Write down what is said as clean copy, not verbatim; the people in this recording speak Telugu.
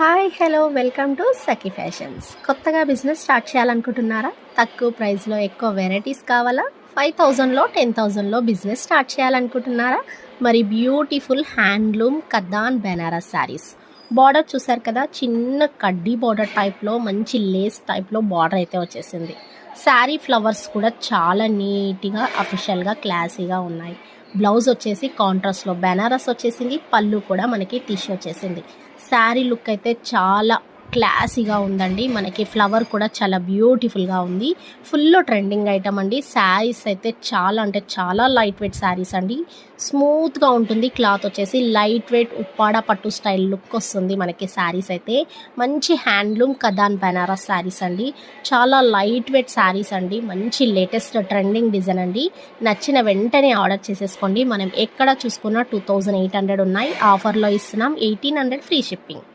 Hi hello welcome to Sakhi fashions. కొత్తగా బిజినెస్ స్టార్ట్ చేయాలనుకుంటున్నారా? తక్కువ ప్రైస్లో ఎక్కువ వెరైటీస్ కావాలా? 5000లో 10,000లో బిజినెస్ స్టార్ట్ చేయాలనుకుంటున్నారా? మరి బ్యూటిఫుల్ హ్యాండ్లూమ్ కద్దాన్ బెనారస్ శారీస్ బార్డర్ చూసారు కదా, చిన్న కడ్డీ బార్డర్ టైప్లో మంచి లేస్ టైప్లో బార్డర్ అయితే వచ్చేసింది. శారీ ఫ్లవర్స్ కూడా చాలా నీట్గా అఫిషియల్గా క్లాసీగా ఉన్నాయి. బ్లౌజ్ వచ్చేసి కాంట్రాస్ట్లో బెనారస్ వచ్చేసింది. పళ్ళు కూడా మనకి టిష్యూ వచ్చేసింది. శారీ లుక్ అయితే చాలా క్లాసీగా ఉందండి. మనకి ఫ్లవర్ కూడా చాలా బ్యూటిఫుల్గా ఉంది. ఫుల్ ట్రెండింగ్ ఐటమ్ అండి. శారీస్ అయితే చాలా అంటే చాలా లైట్ వెయిట్ శారీస్ అండి. స్మూత్గా ఉంటుంది. క్లాత్ వచ్చేసి లైట్ వెయిట్ ఉప్పాడ పట్టు స్టైల్ లుక్ వస్తుంది మనకి. శారీస్ అయితే మంచి హ్యాండ్లూమ్ కదాన్ బెనారస్ శారీస్ అండి. చాలా లైట్ వెయిట్ శారీస్ అండి. మంచి లేటెస్ట్ ట్రెండింగ్ డిజైన్ అండి. నచ్చిన వెంటనే ఆర్డర్ చేసేసుకోండి. మనం ఎక్కడ చూసుకున్నా 2800 ఉన్నాయి. ఆఫర్లో ఇస్తున్నాం 1800 ఫ్రీ షిప్పింగ్.